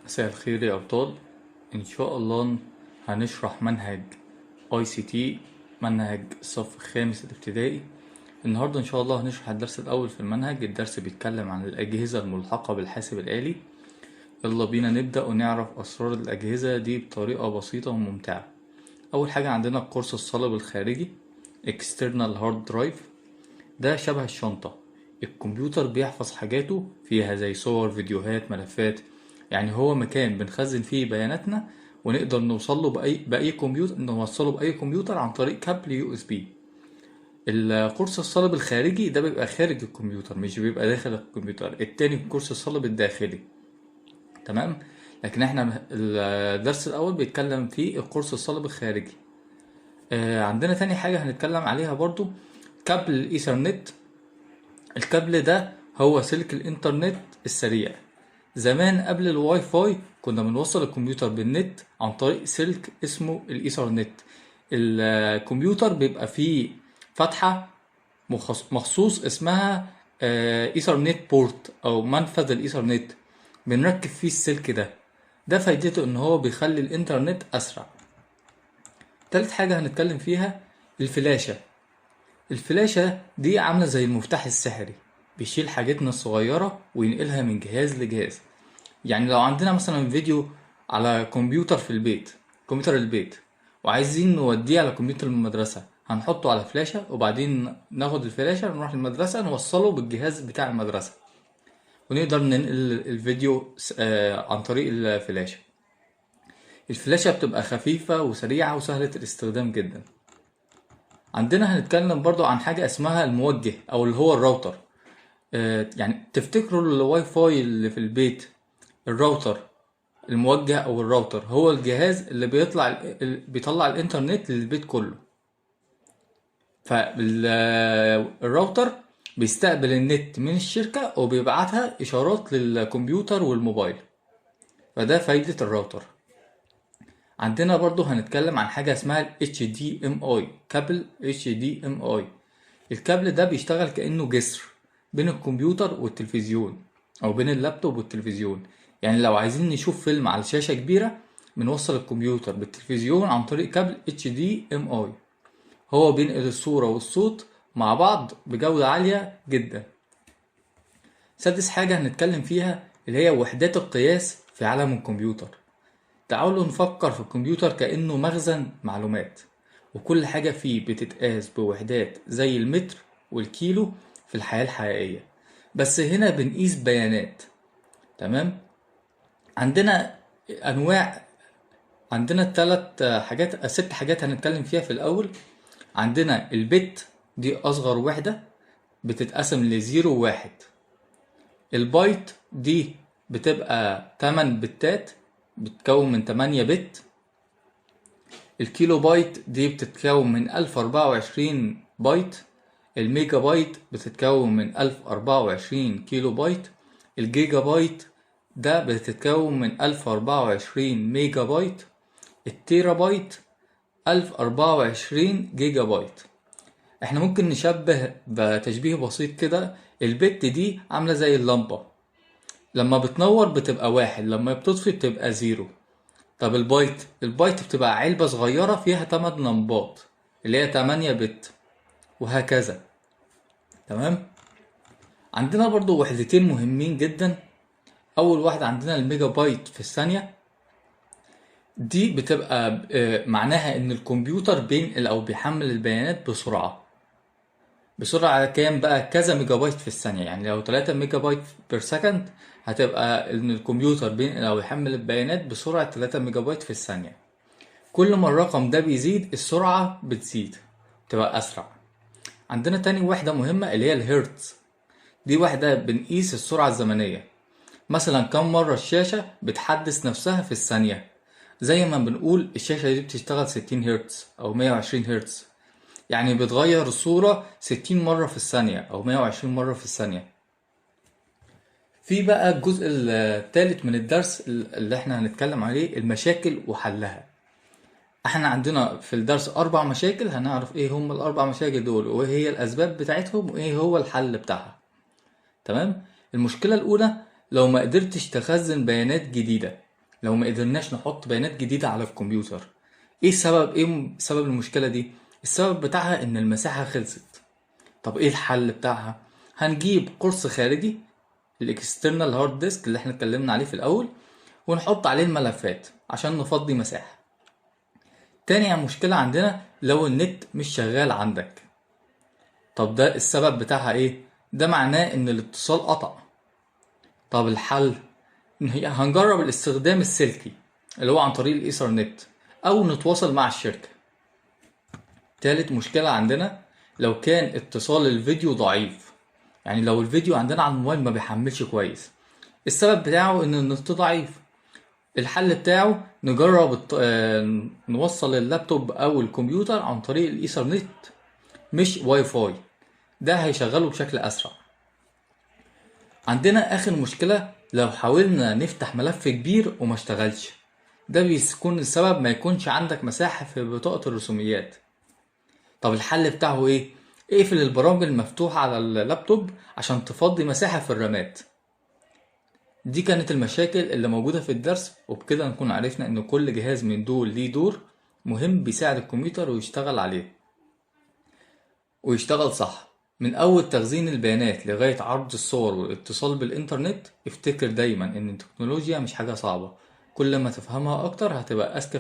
مساء الخير يا أبطال. إن شاء الله هنشرح منهج ICT، منهج الصف الخامس الابتدائي. النهاردة إن شاء الله هنشرح الدرس الأول في المنهج. الدرس بيتكلم عن الأجهزة الملحقة بالحاسب الآلي. يلا بينا نبدأ ونعرف أسرار الأجهزة دي بطريقة بسيطة وممتعة. أول حاجة عندنا القرص الصلب الخارجي External Hard Drive. ده شبه الشنطة، الكمبيوتر بيحفظ حاجاته فيها زي صور، فيديوهات، ملفات. يعني هو مكان بنخزن فيه بياناتنا ونقدر نوصله بأي كمبيوتر، نوصله بأي كمبيوتر عن طريق كابل USB. القرص الصلب الخارجي ده بيبقى خارج الكمبيوتر، مش بيبقى داخل الكمبيوتر. التاني القرص الصلب الداخلي. تمام. لكن احنا الدرس الأول بيتكلم فيه القرص الصلب الخارجي. عندنا تاني حاجة هنتكلم عليها برضو كابل الإيثرنت. الكابل ده هو سلك الانترنت السريع. زمان قبل الواي فاي كنا بنوصل الكمبيوتر بالنت عن طريق سلك اسمه الايثرنت. الكمبيوتر بيبقى فيه فتحة مخصوص اسمها ايثرنت بورت او منفذ الايثرنت، بنركب فيه السلك ده فايدته ان هو بيخلي الانترنت اسرع. تالت حاجة هنتكلم فيها الفلاشة. الفلاشة دي عاملة زي المفتاح السحري، بيشيل حاجتنا الصغيرة وينقلها من جهاز لجهاز. يعني لو عندنا مثلا فيديو على كمبيوتر في البيت، كمبيوتر البيت، وعايزين نوديه على كمبيوتر المدرسة، هنحطه على فلاشة وبعدين ناخد الفلاشة نروح المدرسة نوصله بالجهاز بتاع المدرسة ونقدر ننقل الفيديو عن طريق الفلاشة. الفلاشة بتبقى خفيفة وسريعة وسهلة الاستخدام جدا. عندنا هنتكلم برضو عن حاجة اسمها الموجه او اللي هو الراوتر. يعني تفتكروا الواي فاي اللي في البيت، الراوتر الموجه او الراوتر هو الجهاز اللي بيطلع الانترنت للبيت كله. فالراوتر بيستقبل النت من الشركة وبيبعتها اشارات للكمبيوتر والموبايل. فده فايدة الراوتر. عندنا برضو هنتكلم عن حاجة اسمها ال HDMI، كابل HDMI. الكابل ده بيشتغل كأنه جسر بين الكمبيوتر والتلفزيون او بين اللابتوب والتلفزيون. يعني لو عايزين نشوف فيلم على شاشة كبيرة بنوصل الكمبيوتر بالتلفزيون عن طريق كابل HDMI. هو بينقل الصورة والصوت مع بعض بجودة عالية جدا. سادس حاجة هنتكلم فيها اللي هي وحدات القياس في عالم الكمبيوتر. تعالوا نفكر في الكمبيوتر كأنه مخزن معلومات، وكل حاجة فيه بتتقاس بوحدات زي المتر والكيلو في الحياة الحقيقية، بس هنا بنقيس بيانات. تمام. عندنا أنواع، عندنا ست حاجات هنتكلم فيها في الأول. عندنا البت، دي أصغر وحدة بتتقسم لزيرو وواحد. البايت دي بتبقى 8 بتات، بتتكون من 8 بت. الكيلو بايت دي بتتكون من 1024 بايت. الميجا بايت بتتكون من 1024 كيلو بايت. الجيجا بايت ده بتتكون من 1024 ميجا بايت. التيرا بايت 1024 جيجا بايت. احنا ممكن نشبه بتشبيه بسيط كده، البت دي عاملة زي اللمبة، لما بتنور بتبقى واحد، لما بتطفي بتبقى زيرو. طب البايت بتبقى علبة صغيرة فيها 8 لمبات اللي هي 8 بت، وهكذا. تمام. عندنا برضو وحدتين مهمين جدا. اول واحدة عندنا الميجا بايت في الثانية. دي بتبقى معناها ان الكمبيوتر بينقل او بيحمل البيانات بسرعة كام بقى؟ كذا ميجا بايت في الثانية. يعني لو 3 ميجا بايت بير سكند هتبقى ان الكمبيوتر بينقل او يحمل البيانات بسرعة 3 ميجا بايت في الثانية. كل ما الرقم ده بيزيد السرعة بتزيد، تبقى أسرع. عندنا تاني وحدة مهمة اللي هي الهيرتز. دي وحدة بنقيس السرعة الزمنية، مثلا كم مرة الشاشة بتحدث نفسها في الثانية. زي ما بنقول الشاشة دي بتشتغل 60 هرتز أو 120 هرتز، يعني بتغير الصورة 60 مرة في الثانية أو 120 مرة في الثانية. في بقى الجزء الثالث من الدرس اللي احنا هنتكلم عليه المشاكل وحلها. احنا عندنا في الدرس 4 مشاكل، هنعرف ايه هم ال4 مشاكل دول وايه هي الاسباب بتاعتهم وايه هو الحل بتاعها. تمام. المشكلة الاولى، لو ما قدرتش تخزن بيانات جديدة. لو ما قدرناش نحط بيانات جديدة على الكمبيوتر. ايه سبب المشكلة دي؟ السبب بتاعها ان المساحة خلصت. طب ايه الحل بتاعها؟ هنجيب قرص خارجي، الاكسترنال هارد ديسك اللي احنا اتكلمنا عليه في الاول، ونحط عليه الملفات عشان نفضي مساحة. تاني مشكلة عندنا لو النت مش شغال عندك. طب ده السبب بتاعها ايه؟ ده معناه ان الاتصال قطع. طب الحل هنجرب الاستخدام السلكي اللي هو عن طريق الايثرنت، او نتواصل مع الشركة. تالت مشكلة عندنا لو كان اتصال الفيديو ضعيف، يعني لو الفيديو عندنا على الموبايل ما بيحملش كويس، السبب بتاعه ان النت ضعيف. الحل بتاعه نجرب نوصل اللابتوب او الكمبيوتر عن طريق الايثرنت مش واي فاي، ده هيشغله بشكل اسرع. عندنا اخر مشكلة لو حاولنا نفتح ملف كبير وما اشتغلش، ده بيكون السبب ما يكونش عندك مساحة في بطاقة الرسوميات. طب الحل بتاعه ايه؟ اقفل البرامج المفتوحة على اللابتوب عشان تفضي مساحة في الرامات. دي كانت المشاكل اللي موجودة في الدرس، وبكده نكون عرفنا ان كل جهاز من دول ليه دور مهم بيساعد الكمبيوتر ويشتغل عليه ويشتغل صح. من اول تخزين البيانات لغاية عرض الصور والاتصال بالانترنت، افتكر دايما ان التكنولوجيا مش حاجة صعبة، كل ما تفهمها اكتر هتبقى اذكى